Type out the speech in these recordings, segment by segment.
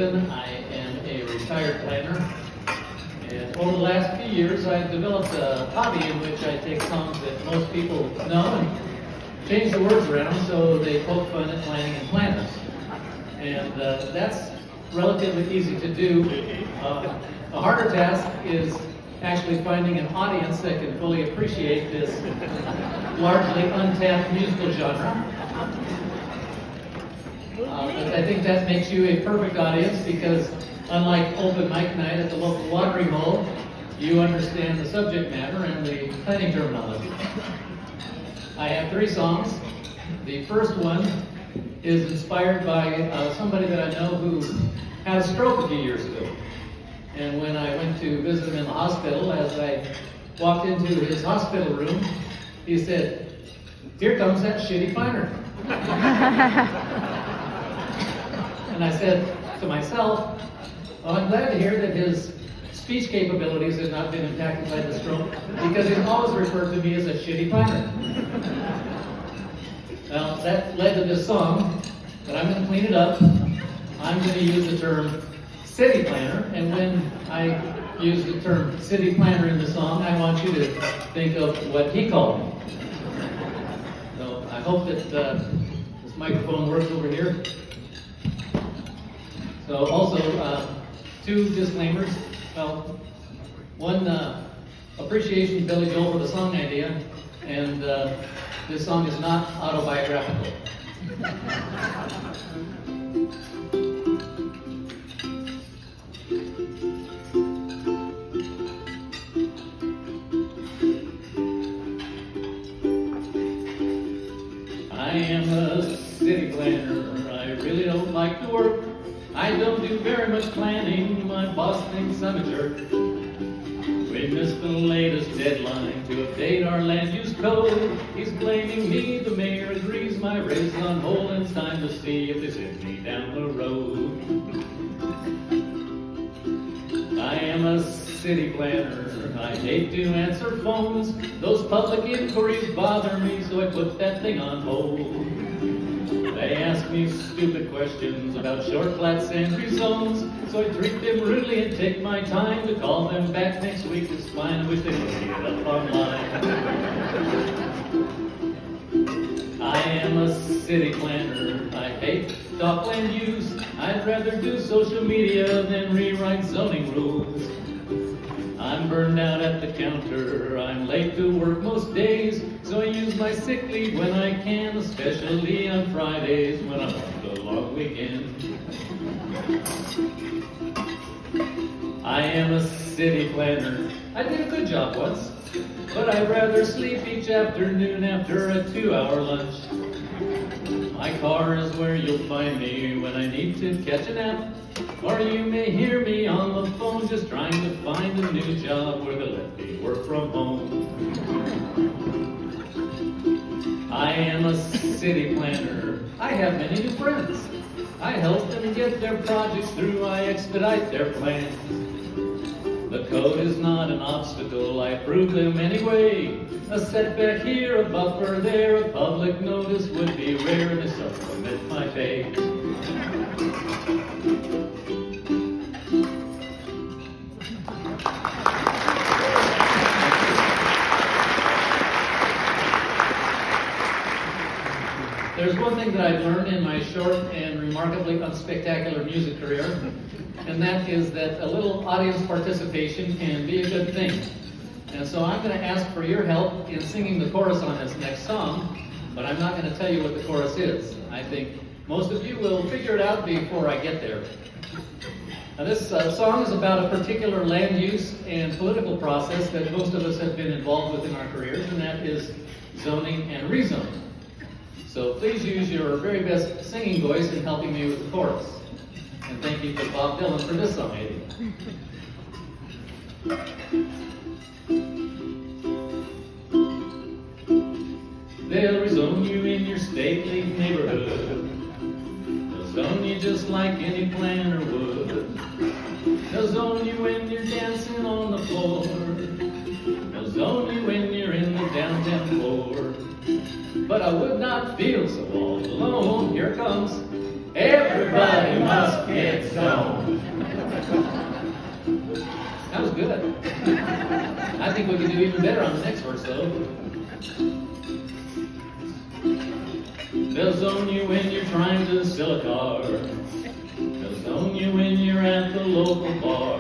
Nathan. I am a retired planner. And over the last few years, I've developed a hobby in which I take songs that most people know and change the words around so they poke fun at planning and planners. And that's relatively easy to do. A harder task is actually finding an audience that can fully appreciate this largely untapped musical genre. But I think that makes you a perfect audience because unlike open mic night at the local watering hole, you understand the subject matter and the planning terminology. I have 3 songs. The first one is inspired by somebody that I know who had a stroke a few years ago. And when I went to visit him in the hospital, as I walked into his hospital room, he said, "Here comes that shitty planner." And I said to myself, well, I'm glad to hear that his speech capabilities have not been impacted by the stroke, because he's always referred to me as a shitty planner. Well, that led to this song, but I'm going to clean it up. I'm going to use the term city planner, and when I use the term city planner in the song, I want you to think of what he called me. So I hope that this microphone works over here. So also, 2 disclaimers. Well, one, appreciation to Billy Joel for the song idea, and this song is not autobiographical. I am a city planner. I really don't like to work. I don't do very much planning. My boss thinks I'm a jerk. We missed the latest deadline to update our land use code. He's blaming me, the mayor agrees my race is on hold, and it's time to see if they send me down the road. I am a city planner. I hate to answer phones. Those public inquiries bother me, so I put that thing on hold. They ask me stupid questions about short, flat, sand zones, so I treat them rudely and take my time to call them back next week. It's fine, I wish they would get it up online. I am a city planner. I hate talk land use. I'd rather do social media than rewrite zoning rules. I'm burned out at the counter. I'm late to work most days, so I use my sick leave when I can, especially on Fridays when I'm on the long weekend. I am a city planner. I did a good job once, but I'd rather sleep each afternoon after a 2-hour lunch. My car is where you'll find me when I need to catch a nap, or you may hear me on the phone just trying to find a new job where they'll let me work from home. I am a city planner. I have many new friends. I help them get their projects through. I expedite their plans. The code is not an obstacle. I approve them anyway. A setback here, a buffer there, a public notice would be rare to supplement my pay. There's one thing that I've learned in my short and remarkably unspectacular music career, and that is that a little audience participation can be a good thing. And so I'm going to ask for your help in singing the chorus on this next song, but I'm not going to tell you what the chorus is. I think most of you will figure it out before I get there. Now this song is about a particular land use and political process that most of us have been involved with in our careers, and that is zoning and rezoning. So please use your very best singing voice in helping me with the chorus. And thank you to Bob Dylan for this song idea. They'll rezone you in your stately neighborhood. They'll zone you just like any planner would. They'll zone you when you're dancing on the floor. They'll zone you when you're in the downtown core. But I would not feel so all alone. Here comes Everybody must get stoned. That was good. I think we can do even better on the next verse, though. They'll zone you when you're trying to sell a car. They'll zone you when you're at the local bar.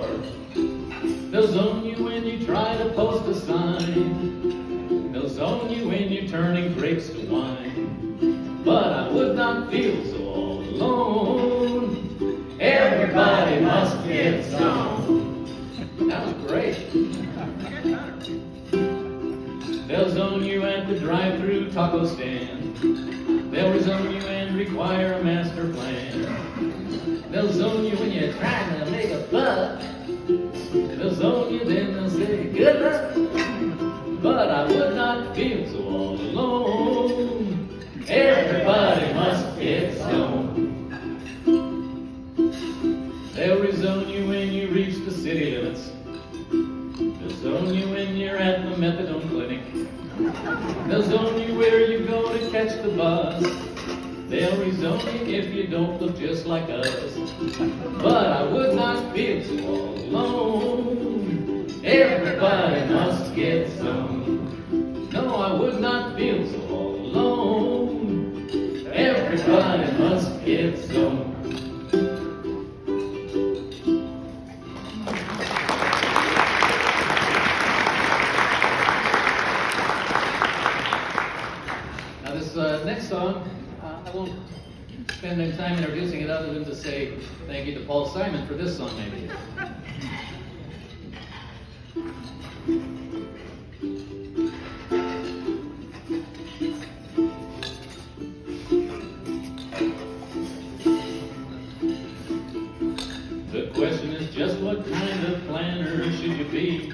They'll zone you when you try to post a sign. They'll zone you when you're turning grapes to wine. But I would not feel so all alone. Everybody must get zoned. That was great. They'll zone you at the drive-thru taco stand. They'll zone you and require a master plan. They'll zone you when you're trying to make a buck. They'll zone you, then they'll say good luck. But I would not feel so all alone. Everybody must get zoned. They'll rezone you when you reach the city limits. They'll zone you when you're at the methadone clinic. They'll zone you where you go to catch the bus. They'll rezone you if you don't look just like us. But I would not feel so all alone. Everybody must get zoned. No, I would not feel so all alone. Everybody must get zoned. Next song, I won't spend any time introducing it other than to say thank you to Paul Simon for this song, maybe. The question is just what kind of planner should you be?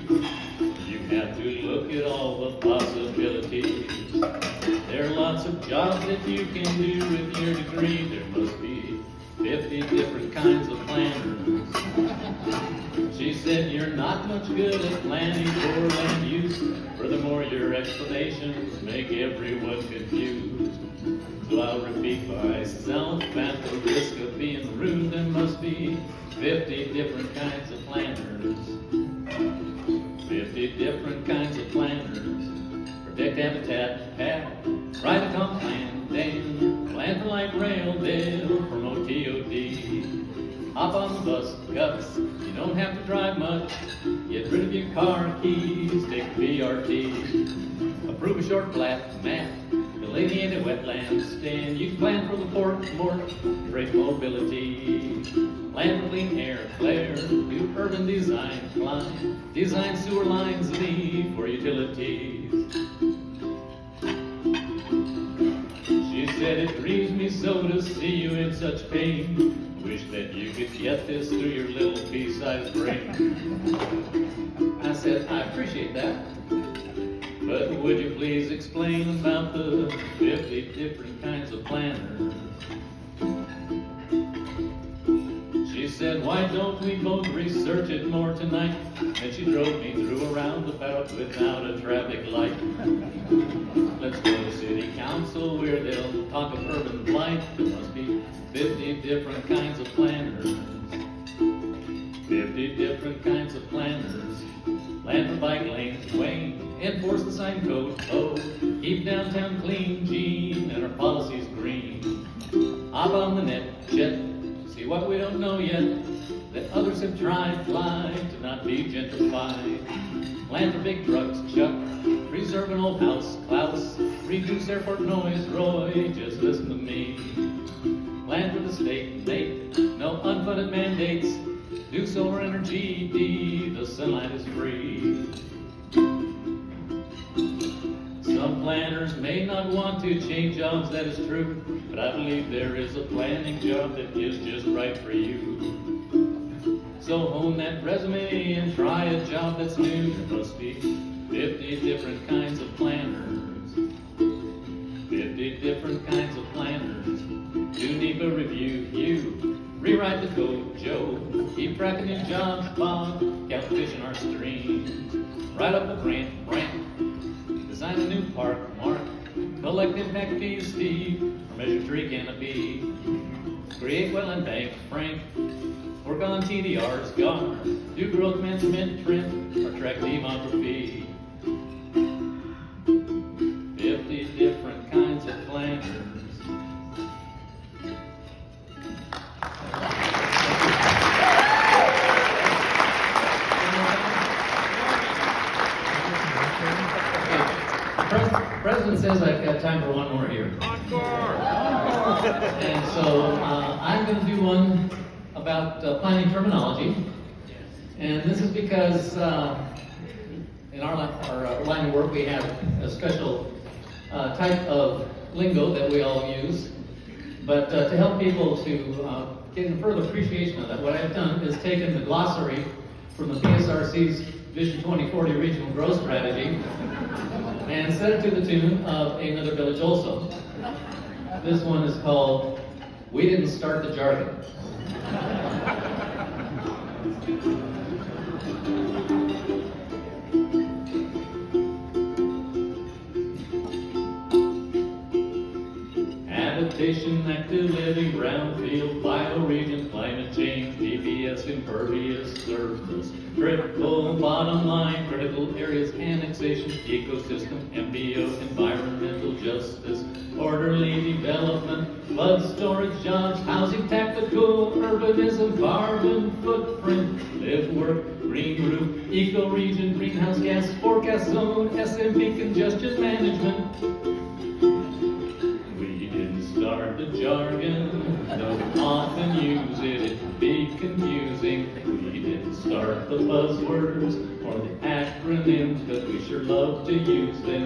You have to look at all the possibilities. There are lots of jobs that you can do with your degree. There must be 50 different kinds of planners. She said you're not much good at planning for land use. Furthermore, your explanations make everyone confused. So I'll repeat myself at the risk of being rude. There must be 50 different kinds of planners. 50 different kinds of planners. Protect habitat, write a comp plan, Dan, plan for light rail, they'll promote TOD. Hop on the bus, cups, you don't have to drive much. Get rid of your car keys, take BRT. Approve a short flat map, delineated wetland stand. You can plan for the port, more great mobility. Plan for clean air, flare, do urban design, climb. Design sewer lines, leave for utilities. She said it grieves me so to see you in such pain. Wish that you could get this through your little pea-sized brain. I said, I appreciate that. But would you please explain about the 50 different kinds of planners? She said, why don't we both research it more tonight? And she drove me through a roundabout without a traffic light. Let's go to city council where they'll talk of urban blight. There must be 50 different kinds of planners. 50 different kinds of planners. Land for bike lanes, Wayne. Enforce the sign code, oh. Keep downtown clean, Gene, and our policies green. Hop on the net, Chet. See what we don't know yet, that others have tried, fly to not be gentrified. Land for big trucks, Chuck, preserve an old house, Klaus, reduce airport noise, Roy, just listen to me. Land for the state, Nate, no unfunded mandates, do solar energy, D, the sunlight is free. Some planners may not want to change jobs, that is true, but I believe there is a planning job that is just right for you. So hone that resume and try a job that's new. There must be 50 different kinds of planners. 50 different kinds of planners. Do NEPA review, you rewrite the code, Joe. Keep tracking new jobs, Bob. Count fish in our streams. Write up a grant, Brent. Design a new park, Mark. Collect impact fees, Steve. Or measure tree canopy. create wetland bank, Frank. Work on TDRs, gone. Do growth management, Trent, or track demography. 50 different kinds of planters. The president says I've got time for one more here. And so I'm going to do one about planning terminology. And this is because in our line of work we have a special type of lingo that we all use. But to help people to get a further appreciation of that, what I've done is taken the glossary from the PSRC's Vision 2040 Regional Growth Strategy and set it to the tune of Another Village Also. This one is called We Didn't Start the Jargon. Habitation, active living, brownfield, bioregion, climate change, DPS, impervious surface, critical bottom line, critical areas, annexation, ecosystem, MBO, environmental justice, orderly development, flood storage, jobs, housing, tactical, urbanism, carbon footprint, live, work, green roof, ecoregion, greenhouse gas, forecast zone, SMP, congestion management. Start the jargon, don't often use it, it can be confusing. We didn't start the buzzwords or the acronyms, but we sure love to use them.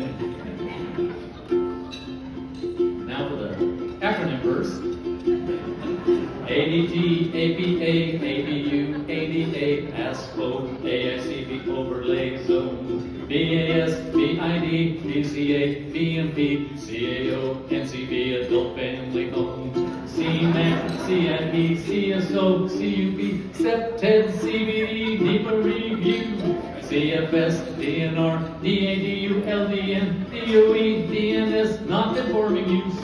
Now for the acronym verse. ADT, APA, ADU, ADA, ASPO, AICB overlay zone, BAS, BID, BCA, BMP, CAO, NCB, adult family homes, CMAC, CIP, CSO, CUP, SEPTED, CBD, NEPA review, CFS, DNR, DADU, LDN, DOE, DNS, not conforming use.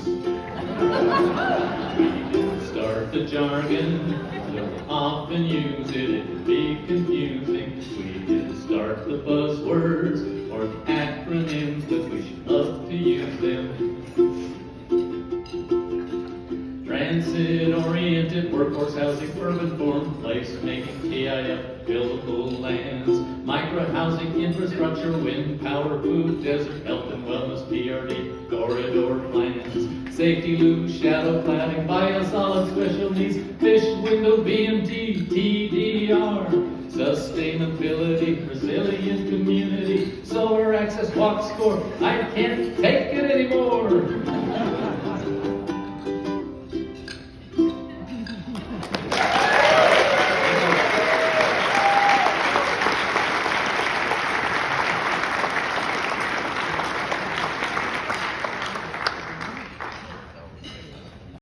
Start the jargon, don't often use it, it can be confusing. We didn't start the buzzwords or the acronyms, but we should love to use them. Transit-oriented, workforce housing, urban form, place-making, TIF, buildable lands, micro-housing, infrastructure, wind, power, food, desert, health and wellness, PRD, corridor plans, safety loop, shadow cladding, biosolid special needs, fish window, BMT, TDR, sustainability, resilient community, solar access, walk score. I can't take it anymore.